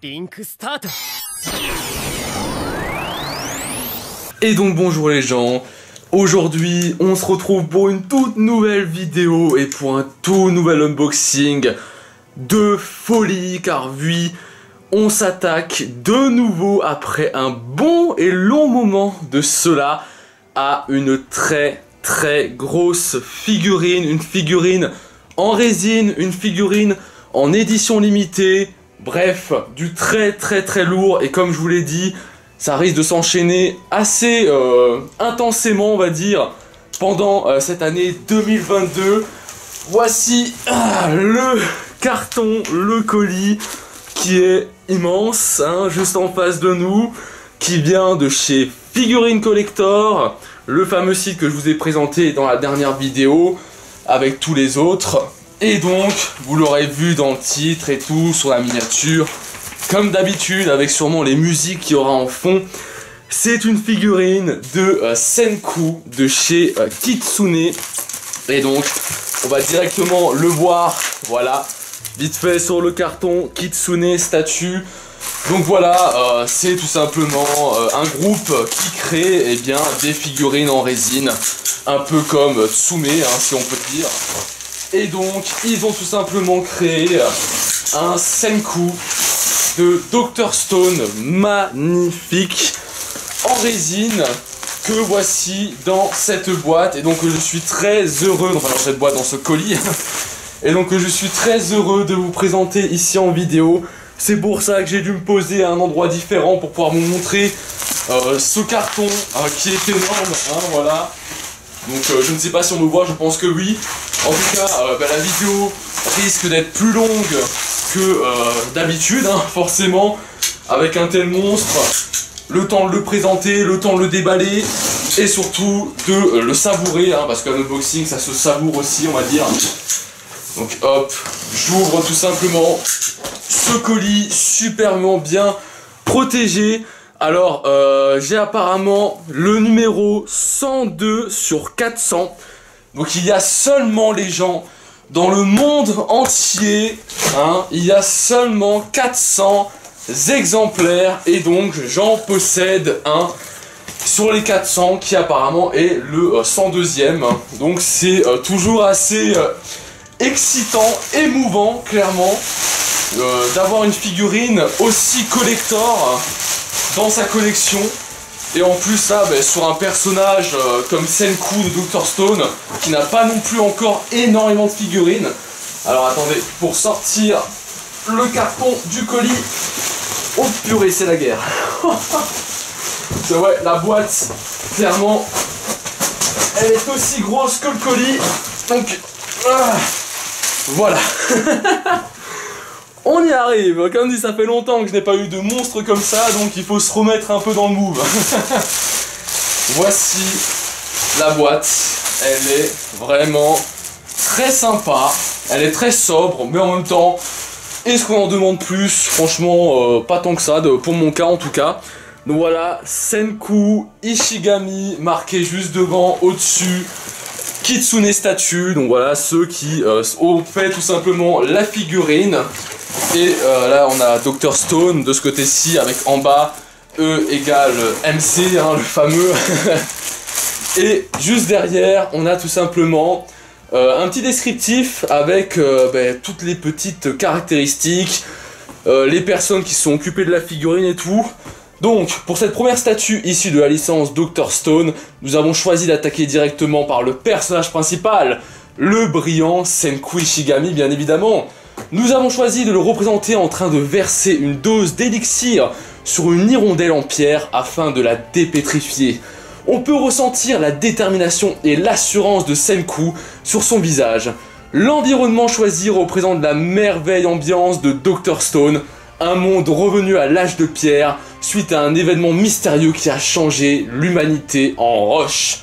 リンクスタート。 Et donc bonjour les gens, aujourd'hui on se retrouve pour une toute nouvelle vidéo et pour un tout nouvel unboxing de folie, car oui, on s'attaque de nouveau après un bon et long moment de cela à une très grosse figurine, une figurine en résine, une figurine en édition limitée, bref, du très lourd. Et comme je vous l'ai dit, ça risque de s'enchaîner assez intensément, on va dire, pendant cette année 2022. Voici le carton, le colis, qui est immense, hein, juste en face de nous, qui vient de chez Figurine Collector, le fameux site que je vous ai présenté dans la dernière vidéo, avec tous les autres. Et donc, vous l'aurez vu dans le titre et tout, sur la miniature, comme d'habitude, avec sûrement les musiques qu'il y aura en fond. C'est une figurine de Senku, de chez Kitsune. Et donc, on va directement le voir, voilà, vite fait sur le carton, Kitsune statue. Donc voilà, c'est tout simplement un groupe qui crée des figurines en résine, un peu comme Tsume, hein, si on peut dire. Et donc, ils ont tout simplement créé un Senku de Dr Stone magnifique en résine que voici dans cette boîte. Et donc, je suis très heureux, enfin dans cette boîte, dans ce colis. Et donc, je suis très heureux de vous présenter ici en vidéo. C'est pour ça que j'ai dû me poser à un endroit différent pour pouvoir vous montrer ce carton qui est énorme, hein, voilà. Donc je ne sais pas si on me voit, je pense que oui. En tout cas, la vidéo risque d'être plus longue que d'habitude, hein, forcément, avec un tel monstre. Le temps de le présenter, le temps de le déballer, et surtout de le savourer, hein, parce qu'un unboxing, ça se savoure aussi, on va dire. Donc hop, j'ouvre tout simplement ce colis superbement bien protégé. Alors, j'ai apparemment le numéro 102 sur 400. Donc, il y a seulement les gens dans le monde entier. Hein, il y a seulement 400 exemplaires. Et donc, j'en possède un sur les 400 qui apparemment est le 102e. Donc, c'est toujours assez excitant, émouvant, clairement, d'avoir une figurine aussi collector dans sa collection. Et en plus ça, sur un personnage comme Senku de Dr Stone, qui n'a pas non plus encore énormément de figurines. Alors attendez, pour sortir le carton du colis, oh purée, c'est la guerre. C'est vrai, la boîte, clairement, elle est aussi grosse que le colis. Donc, voilà. On y arrive, comme dit, ça fait longtemps que je n'ai pas eu de monstre comme ça, donc il faut se remettre un peu dans le move. Voici la boîte, elle est vraiment très sympa, elle est très sobre, mais en même temps, est-ce qu'on en demande plus? Franchement, pas tant que ça, pour mon cas en tout cas. Donc voilà, Senku Ishigami, marqué juste devant, au-dessus, Kitsune statue, donc voilà, ceux qui ont fait tout simplement la figurine. Et là on a Dr Stone de ce côté-ci avec en bas E égale MC, hein, le fameux. Et juste derrière on a tout simplement un petit descriptif avec toutes les petites caractéristiques, les personnes qui sont occupées de la figurine et tout. Donc pour cette première statue issue de la licence Dr Stone, nous avons choisi d'attaquer directement par le personnage principal, le brillant Senku Ishigami bien évidemment. Nous avons choisi de le représenter en train de verser une dose d'élixir sur une hirondelle en pierre afin de la dépétrifier. On peut ressentir la détermination et l'assurance de Senku sur son visage. L'environnement choisi représente la merveille ambiance de Dr Stone, un monde revenu à l'âge de pierre suite à un événement mystérieux qui a changé l'humanité en roche.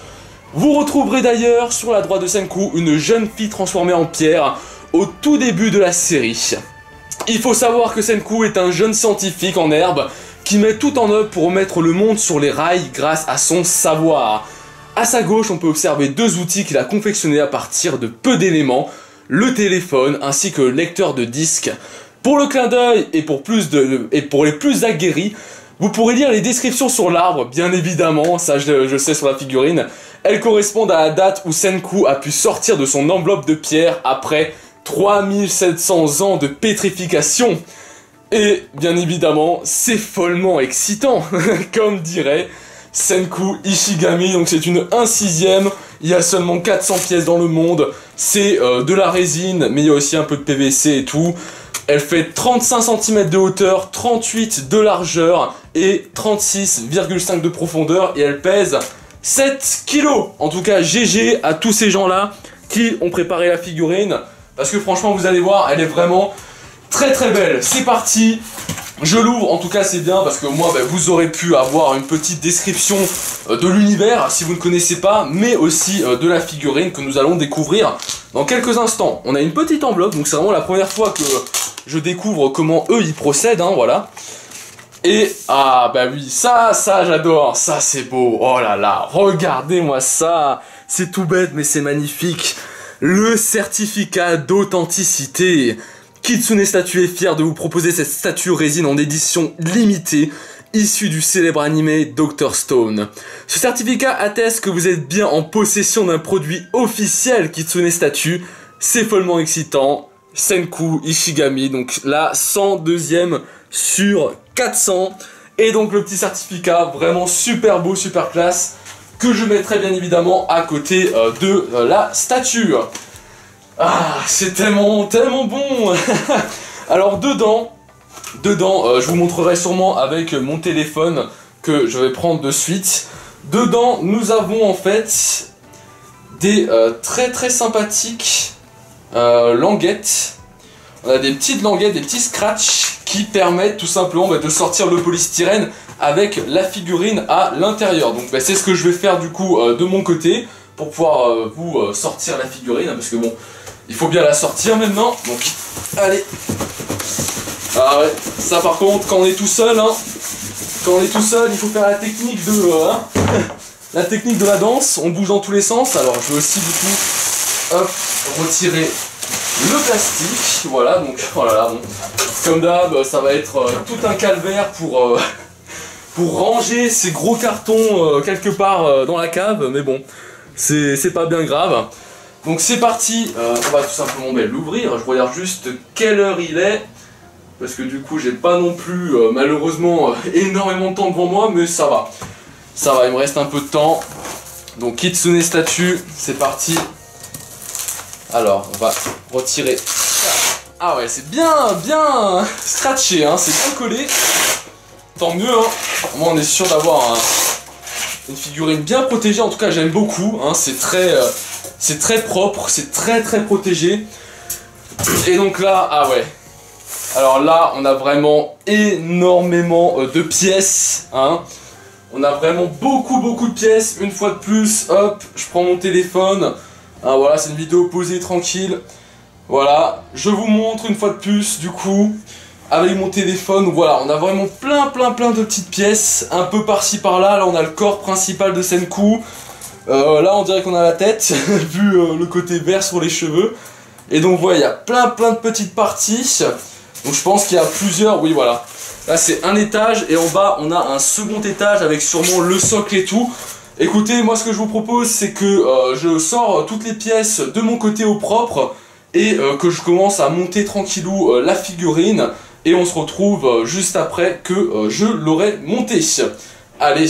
Vous retrouverez d'ailleurs sur la droite de Senku une jeune fille transformée en pierre au tout début de la série. Il faut savoir que Senku est un jeune scientifique en herbe qui met tout en œuvre pour remettre le monde sur les rails grâce à son savoir. À sa gauche, on peut observer deux outils qu'il a confectionnés à partir de peu d'éléments, le téléphone ainsi que le lecteur de disques. Pour le clin d'œil et pour les plus aguerris, vous pourrez lire les descriptions sur l'arbre, bien évidemment, ça je le sais sur la figurine. Elles correspondent à la date où Senku a pu sortir de son enveloppe de pierre après 3700 ans de pétrification. Et bien évidemment, c'est follement excitant, comme dirait Senku Ishigami. Donc c'est une 1/6, il y a seulement 400 pièces dans le monde, c'est de la résine, mais il y a aussi un peu de PVC et tout. Elle fait 35 cm de hauteur, 38 de largeur et 36,5 de profondeur et elle pèse 7 kg. En tout cas, GG à tous ces gens-là qui ont préparé la figurine parce que franchement, vous allez voir, elle est vraiment très très belle. C'est parti, je l'ouvre, en tout cas c'est bien parce que moi vous aurez pu avoir une petite description de l'univers si vous ne connaissez pas, mais aussi de la figurine que nous allons découvrir dans quelques instants. On a une petite enveloppe, donc c'est vraiment la première fois que je découvre comment eux ils procèdent, hein, voilà. Et ah bah oui, ça j'adore, ça c'est beau, oh là là, regardez-moi ça, c'est tout bête mais c'est magnifique. Le certificat d'authenticité. Kitsune Statue est fier de vous proposer cette statue résine en édition limitée, issue du célèbre animé Dr. Stone. Ce certificat atteste que vous êtes bien en possession d'un produit officiel Kitsune Statue. C'est follement excitant. Senku Ishigami, donc la 102e sur 400. Et donc le petit certificat, vraiment super beau, super classe, que je mettrai bien évidemment à côté de la statue. Ah, c'est tellement bon. Alors dedans, je vous montrerai sûrement avec mon téléphone que je vais prendre de suite. Dedans, nous avons en fait des très sympathiques languettes. On a des petites languettes, des petits scratchs qui permettent tout simplement de sortir le polystyrène avec la figurine à l'intérieur. Donc c'est ce que je vais faire du coup de mon côté pour pouvoir vous sortir la figurine, parce que bon, il faut bien la sortir maintenant. Donc allez. Ah ouais, ça par contre quand on est tout seul, hein, il faut faire la technique de la technique de la danse, on bouge dans tous les sens. Alors je vais aussi du coup retirer le plastique, voilà, donc voilà, bon. Comme d'hab, ça va être tout un calvaire pour ranger ces gros cartons quelque part dans la cave, mais bon, c'est pas bien grave. Donc c'est parti, on va tout simplement l'ouvrir. Je regarde juste quelle heure il est, parce que du coup j'ai pas non plus malheureusement énormément de temps devant moi, mais ça va, il me reste un peu de temps. Donc Kitsune Statue, c'est parti. Alors on va retirer. Ah ouais, c'est bien scratché, hein, c'est bien collé. Tant mieux, hein. Moi on est sûr d'avoir une figurine bien protégée, en tout cas j'aime beaucoup, hein. C'est très propre, c'est très protégé. Et donc là, ah ouais. Alors là, on a vraiment énormément de pièces, hein. On a vraiment beaucoup de pièces. Une fois de plus, hop, je prends mon téléphone. Hein, voilà, c'est une vidéo posée tranquille. Voilà, je vous montre une fois de plus, du coup, avec mon téléphone. Voilà, on a vraiment plein de petites pièces, un peu par-ci par-là. Là, on a le corps principal de Senku. Là, on dirait qu'on a la tête, vu le côté vert sur les cheveux. Et donc, voilà, il y a plein de petites parties. Donc, je pense qu'il y a plusieurs, oui, voilà. Là, c'est un étage, et en bas, on a un second étage avec sûrement le socle et tout. Écoutez, moi, ce que je vous propose, c'est que je sors toutes les pièces de mon côté au propre, et que je commence à monter tranquillou la figurine, et on se retrouve juste après que je l'aurai montée. Allez,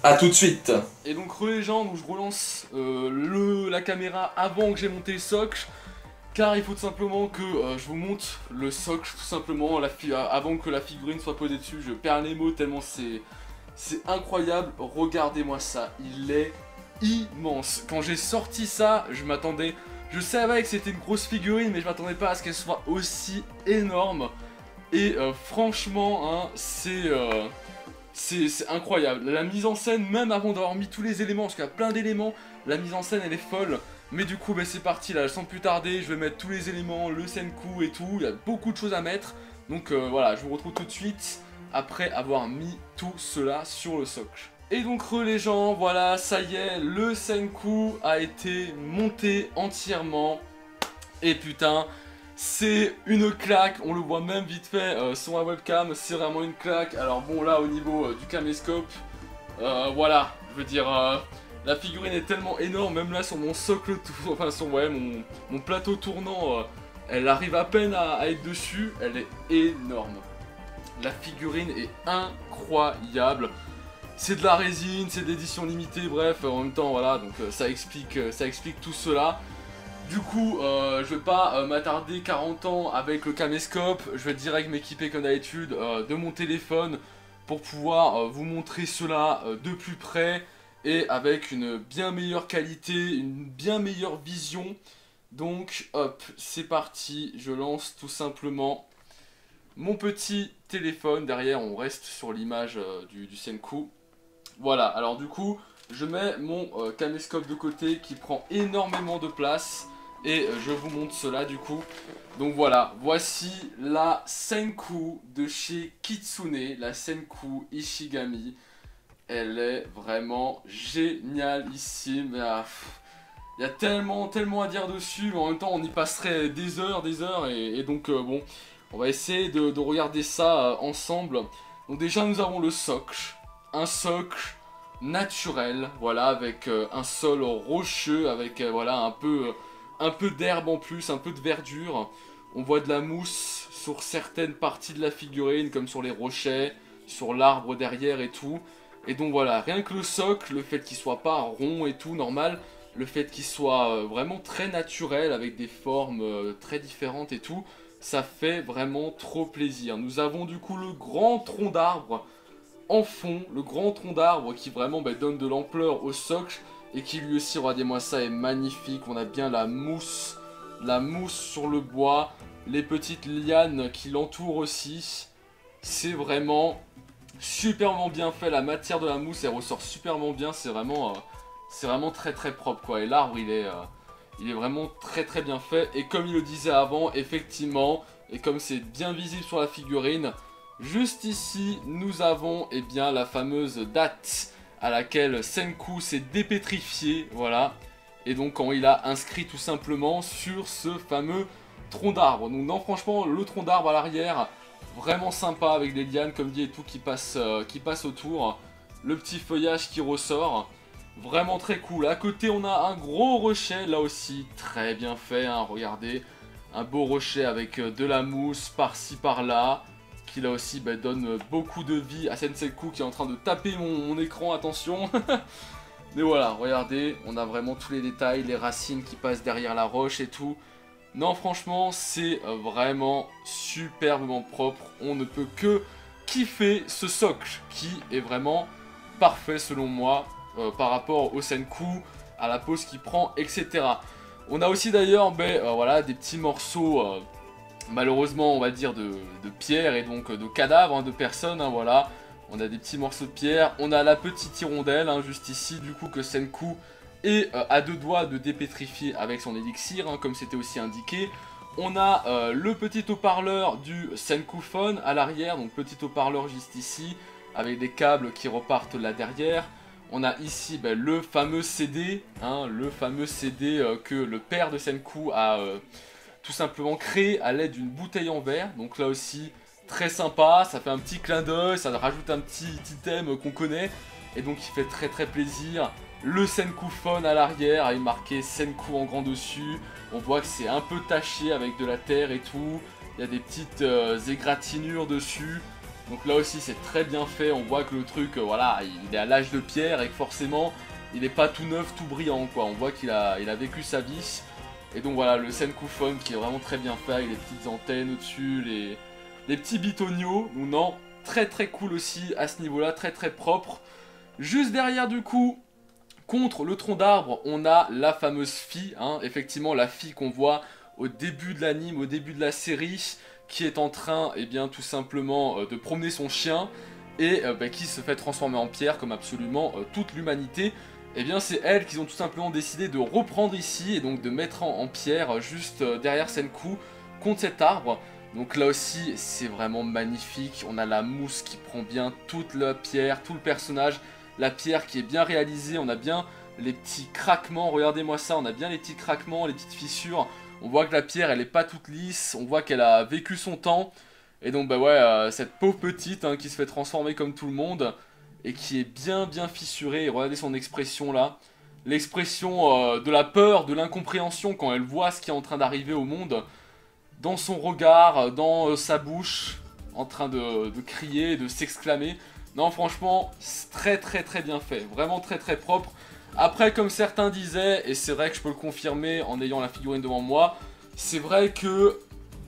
à tout de suite. Et donc les gens, donc je relance la caméra avant que j'ai monté le socle, car il faut tout simplement que je vous monte le socle, tout simplement, avant que la figurine soit posée dessus. Je perds les mots tellement c'est incroyable. Regardez-moi ça, il est immense. Quand j'ai sorti ça, je savais que c'était une grosse figurine, mais je m'attendais pas à ce qu'elle soit aussi énorme. Et franchement, hein, c'est incroyable. La mise en scène, même avant d'avoir mis tous les éléments, parce qu'il y a plein d'éléments, la mise en scène elle est folle. Mais du coup, c'est parti là, sans plus tarder, je vais mettre tous les éléments, le Senku et tout. Il y a beaucoup de choses à mettre. Donc voilà, je vous retrouve tout de suite après avoir mis tout cela sur le socle. Et donc les gens, voilà, ça y est, le Senku a été monté entièrement. Et putain, C'est une claque, on le voit même vite fait sur la webcam, c'est vraiment une claque. Alors bon là au niveau du caméscope, voilà, je veux dire, la figurine est tellement énorme, même là sur mon socle, enfin sur ouais, mon plateau tournant, elle arrive à peine à être dessus, elle est énorme. La figurine est incroyable. C'est de la résine, c'est d'édition limitée, bref, en même temps voilà, donc ça explique tout cela. Du coup, je vais pas m'attarder 40 ans avec le caméscope, je vais direct m'équiper comme d'habitude de mon téléphone pour pouvoir vous montrer cela de plus près et avec une bien meilleure qualité, une bien meilleure vision. Donc hop, c'est parti, je lance tout simplement mon petit téléphone. Derrière on reste sur l'image du Senku. Voilà, alors du coup, je mets mon caméscope de côté qui prend énormément de place. Et je vous montre cela du coup. Donc voilà, voici la Senku de chez Kitsune, la Senku Ishigami. Elle est vraiment génialissime. Il y a tellement à dire dessus, mais en même temps on y passerait des heures. Et donc bon, on va essayer de regarder ça ensemble. Donc déjà nous avons le socle, un socle naturel, voilà, avec un sol rocheux, avec voilà un peu d'herbe en plus, un peu de verdure. On voit de la mousse sur certaines parties de la figurine, comme sur les rochers, sur l'arbre derrière et tout. Et donc voilà, rien que le socle, le fait qu'il soit pas rond et tout, normal, le fait qu'il soit vraiment très naturel, avec des formes très différentes et tout, ça fait vraiment trop plaisir. Nous avons du coup le grand tronc d'arbre en fond, le grand tronc d'arbre qui vraiment donne de l'ampleur au socle. Et qui lui aussi, regardez-moi ça, est magnifique. On a bien la mousse sur le bois, les petites lianes qui l'entourent aussi. C'est vraiment superment bien fait. La matière de la mousse, elle ressort superment bien. C'est vraiment très propre quoi. Et l'arbre, il est vraiment très bien fait. Et comme il le disait avant, effectivement, et comme c'est bien visible sur la figurine, juste ici, nous avons bien la fameuse date à laquelle Senku s'est dépétrifié, voilà. Et donc quand il a inscrit tout simplement sur ce fameux tronc d'arbre. Donc non, franchement, le tronc d'arbre à l'arrière, vraiment sympa avec les lianes comme dit et tout qui passe autour. Le petit feuillage qui ressort, vraiment très cool. À côté on a un gros rocher, là aussi très bien fait, hein, regardez. Un beau rocher avec de la mousse par-ci par-là. Qui là aussi donne beaucoup de vie à Senku qui est en train de taper mon écran, attention. Mais voilà, regardez, on a vraiment tous les détails, les racines qui passent derrière la roche et tout. Non, franchement, c'est vraiment superbement propre. On ne peut que kiffer ce socle qui est vraiment parfait selon moi par rapport au Senku, à la pose qu'il prend, etc. On a aussi d'ailleurs voilà, des petits morceaux... malheureusement on va dire de pierre et donc de cadavres, hein, de personnes, hein, voilà. On a des petits morceaux de pierre, on a la petite hirondelle, hein, juste ici, du coup que Senku est à deux doigts de dépétrifier avec son élixir, hein, comme c'était aussi indiqué. On a le petit haut-parleur du Senku Phone à l'arrière, donc petit haut-parleur juste ici, avec des câbles qui repartent là derrière. On a ici le fameux CD, hein, que le père de Senku a... tout simplement créé à l'aide d'une bouteille en verre. Donc là aussi, très sympa. Ça fait un petit clin d'œil, ça rajoute un petit item qu'on connaît. Et donc il fait très plaisir. Le Senku Phone à l'arrière, avec marqué Senku en grand dessus. On voit que c'est un peu taché avec de la terre et tout. Il y a des petites égratignures dessus. Donc là aussi c'est très bien fait. On voit que le truc, voilà, il est à l'âge de pierre et que forcément, il n'est pas tout neuf, tout brillant, quoi. On voit qu'il a vécu sa vie. Et donc voilà, le Senku Phone qui est vraiment très bien fait, avec les petites antennes au-dessus, les petits bitonios. Donc non, très cool aussi à ce niveau-là, très propre. Juste derrière du coup, contre le tronc d'arbre, on a la fameuse fille, hein, effectivement la fille qu'on voit au début de l'anime, au début de la série, qui est en train, tout simplement, de promener son chien, et qui se fait transformer en pierre comme absolument toute l'humanité. Et bien c'est elle qu'ils ont tout simplement décidé de reprendre ici et donc de mettre en pierre juste derrière Senku contre cet arbre. Donc là aussi c'est vraiment magnifique, on a la mousse qui prend bien toute la pierre, tout le personnage, la pierre qui est bien réalisée, on a bien les petits craquements, regardez-moi ça, on a bien les petits craquements, les petites fissures, On voit que la pierre elle est pas toute lisse, on voit qu'elle a vécu son temps. Et donc bah ouais, cette pauvre petite hein, qui se fait transformer comme tout le monde et qui est bien fissurée. Et regardez son expression là. L'expression de la peur, de l'incompréhension quand elle voit ce qui est en train d'arriver au monde. Dans son regard, dans sa bouche, en train de crier, de s'exclamer. Non franchement, très bien fait, vraiment très propre. Après comme certains disaient, et c'est vrai que je peux le confirmer en ayant la figurine devant moi, c'est vrai que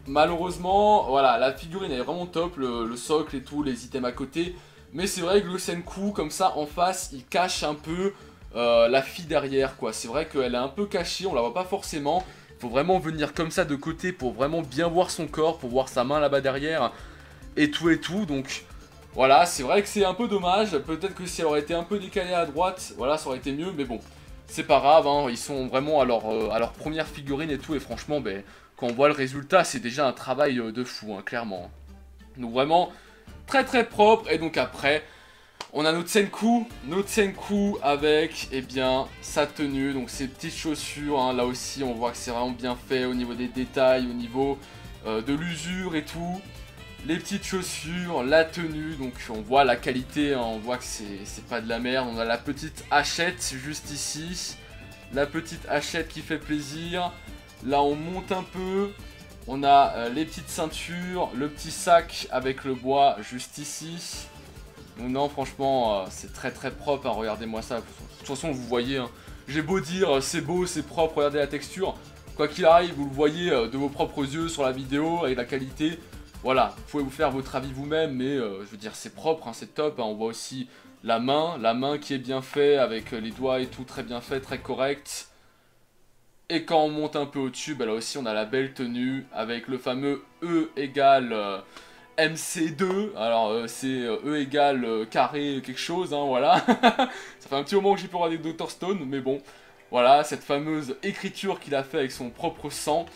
malheureusement, voilà, la figurine elle est vraiment top, le socle et tout, les items à côté. Mais c'est vrai que le Senku comme ça en face, il cache un peu la fille derrière quoi. C'est vrai qu'elle est un peu cachée, on la voit pas forcément. Faut vraiment venir comme ça de côté pour vraiment bien voir son corps, pour voir sa main là-bas derrière et tout, donc voilà, c'est vrai que c'est un peu dommage, peut-être que si elle aurait été un peu décalée à droite, voilà, ça aurait été mieux, mais bon, c'est pas grave, hein, ils sont vraiment à leur première figurine et tout, et franchement, ben, quand on voit le résultat, c'est déjà un travail de fou, hein, clairement. Donc vraiment, très propre, et donc après, on a notre Senku avec, eh bien, sa tenue, donc ses petites chaussures, hein, là aussi, on voit que c'est vraiment bien fait au niveau des détails, au niveau de l'usure et tout. Les petites chaussures, la tenue, donc on voit la qualité, hein, on voit que c'est pas de la merde. On a la petite hachette juste ici, la petite hachette qui fait plaisir. Là on monte un peu, on a les petites ceintures, le petit sac avec le bois juste ici. Donc non franchement c'est très propre, hein, regardez-moi ça. De toute façon vous voyez, hein, j'ai beau dire c'est beau, c'est propre, regardez la texture. Quoi qu'il arrive, vous le voyez de vos propres yeux sur la vidéo avec la qualité. Voilà, vous pouvez vous faire votre avis vous-même, mais je veux dire c'est propre, hein, c'est top, hein. On voit aussi la main qui est bien faite, avec les doigts et tout, très bien fait, très correct. Et quand on monte un peu au-dessus, bah là aussi on a la belle tenue, avec le fameux E égale MC2, alors c'est E égale carré quelque chose, hein, voilà. Ça fait un petit moment que j'ai pu regarder Dr Stone, mais bon, voilà, cette fameuse écriture qu'il a fait avec son propre sang.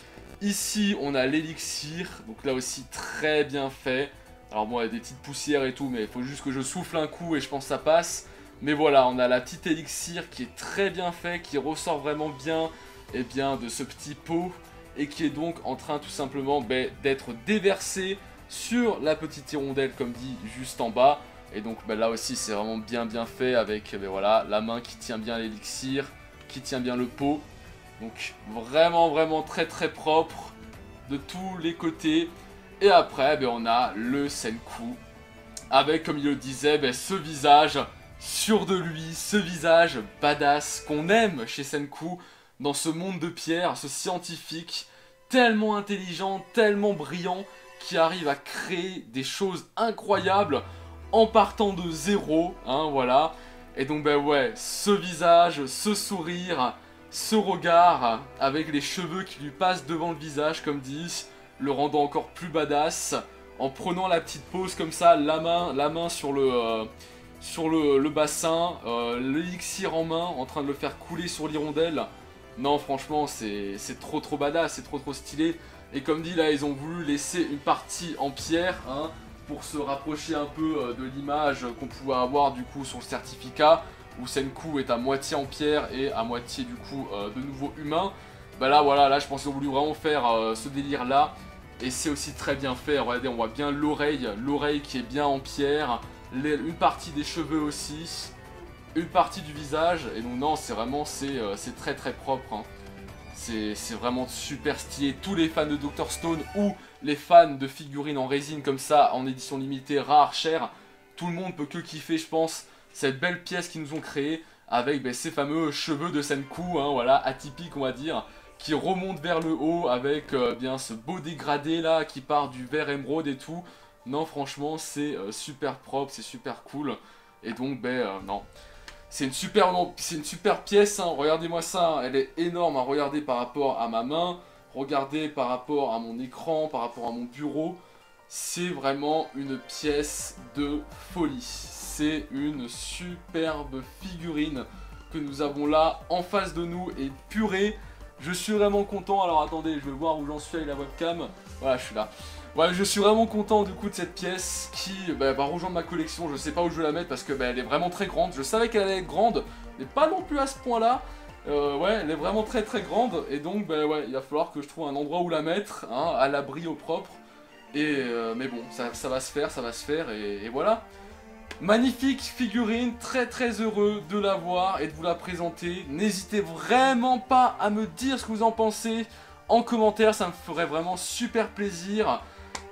Ici, on a l'élixir, donc là aussi très bien fait. Alors bon, il y a des petites poussières et tout, mais il faut juste que je souffle un coup et je pense que ça passe. Mais voilà, on a la petite élixir qui est très bien fait, qui ressort vraiment bien, eh bien, de ce petit pot. Et qui est donc en train tout simplement d'être déversé sur la petite hirondelle, comme dit, juste en bas. Et donc là aussi, c'est vraiment bien fait avec voilà, la main qui tient bien l'élixir, qui tient bien le pot. Donc vraiment très propre de tous les côtés. Et après on a le Senku avec, comme il le disait, ce visage sûr de lui, ce visage badass qu'on aime chez Senku dans ce monde de pierre, ce scientifique tellement intelligent, tellement brillant, qui arrive à créer des choses incroyables en partant de zéro, hein, voilà. Et donc ouais, ce visage, ce sourire, ce regard avec les cheveux qui lui passent devant le visage, comme dit, le rendant encore plus badass, en prenant la petite pose comme ça, la main sur le bassin, l'élixir en main, en train de le faire couler sur l'hirondelle. Non franchement c'est trop badass, c'est trop stylé. Et comme dit là, ils ont voulu laisser une partie en pierre, hein, pour se rapprocher un peu de l'image qu'on pouvait avoir du coup sur le certificat, où Senku est à moitié en pierre et à moitié du coup de nouveau humain. Bah là voilà, là je pense qu'ils ont voulu vraiment faire ce délire là. Et c'est aussi très bien fait, regardez, on voit bien l'oreille qui est bien en pierre, une partie des cheveux aussi, une partie du visage. Et donc non, c'est vraiment, c'est très propre, hein. C'est vraiment super stylé. Tous les fans de Dr Stone ou les fans de figurines en résine comme ça, en édition limitée, rare, chère, tout le monde peut que kiffer je pense cette belle pièce qu'ils nous ont créée avec ces fameux cheveux de Senku, hein, voilà, atypiques on va dire, qui remontent vers le haut avec bien ce beau dégradé là qui part du vert émeraude et tout. Non franchement c'est super propre, c'est super cool. Et donc non, c'est une super pièce, hein. Regardez-moi ça, hein. Elle est énorme à regarder par rapport à ma main, regardez par rapport à mon écran, par rapport à mon bureau. C'est vraiment une pièce de folie. C'est une superbe figurine que nous avons là en face de nous. Et purée, je suis vraiment content. Alors attendez, je vais voir où j'en suis avec la webcam. Voilà, je suis là. Ouais, je suis vraiment content du coup de cette pièce qui va rejoindre ma collection. Je sais pas où je vais la mettre parce que elle est vraiment très grande. Je savais qu'elle allait être grande, mais pas non plus à ce point là. Ouais, elle est vraiment très très grande. Et donc, bah ouais, il va falloir que je trouve un endroit où la mettre, hein, à l'abri, au propre. Et mais bon, ça va se faire, ça va se faire. Et voilà. Magnifique figurine, très très heureux de la voir et de vous la présenter. N'hésitez vraiment pas à me dire ce que vous en pensez en commentaire, ça me ferait vraiment super plaisir.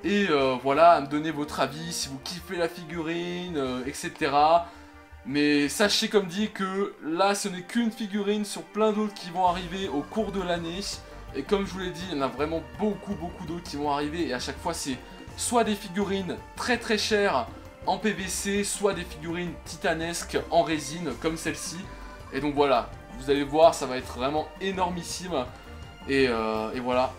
Et voilà, à me donner votre avis, si vous kiffez la figurine, etc. Mais sachez comme dit que là ce n'est qu'une figurine sur plein d'autres qui vont arriver au cours de l'année. Et comme je vous l'ai dit, il y en a vraiment beaucoup d'autres qui vont arriver. Et à chaque fois c'est soit des figurines très très chères en PVC, soit des figurines titanesques en résine comme celle-ci. Et donc voilà, vous allez voir, ça va être vraiment énormissime. Et voilà,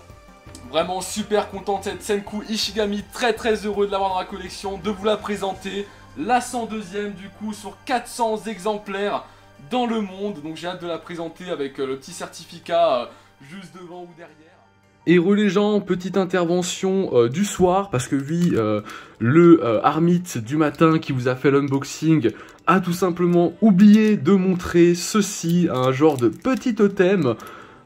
vraiment super content de cette Senku Ishigami, très très heureux de l'avoir dans la collection, de vous la présenter. La 102e du coup sur 400 exemplaires dans le monde, donc j'ai hâte de la présenter avec le petit certificat juste devant ou derrière. Et les gens, petite intervention du soir, parce que oui, le Armit du matin qui vous a fait l'unboxing a tout simplement oublié de montrer ceci, un genre de petit totem,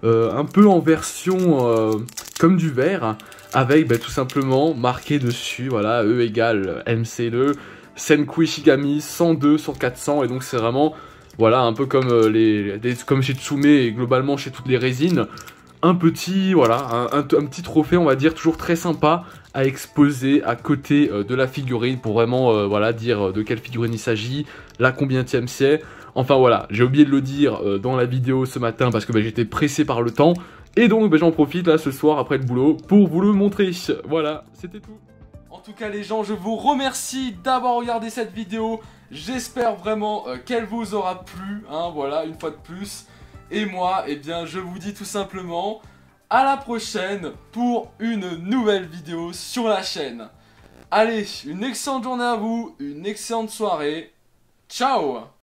un peu en version comme du verre, avec tout simplement marqué dessus, voilà, E égale MC2, Senku Ishigami 102 sur 400, et donc c'est vraiment, voilà, un peu comme, comme chez Tsume et globalement chez toutes les résines, un petit, voilà, un petit trophée, on va dire, toujours très sympa à exposer à côté de la figurine pour vraiment, voilà, dire de quelle figurine il s'agit, la combienième c'est. Enfin voilà, j'ai oublié de le dire dans la vidéo ce matin parce que j'étais pressé par le temps. Et donc j'en profite là ce soir après le boulot pour vous le montrer. Voilà, c'était tout. En tout cas les gens, je vous remercie d'avoir regardé cette vidéo. J'espère vraiment qu'elle vous aura plu, hein, voilà, une fois de plus. Et moi, eh bien, je vous dis tout simplement à la prochaine pour une nouvelle vidéo sur la chaîne. Allez, une excellente journée à vous, une excellente soirée. Ciao!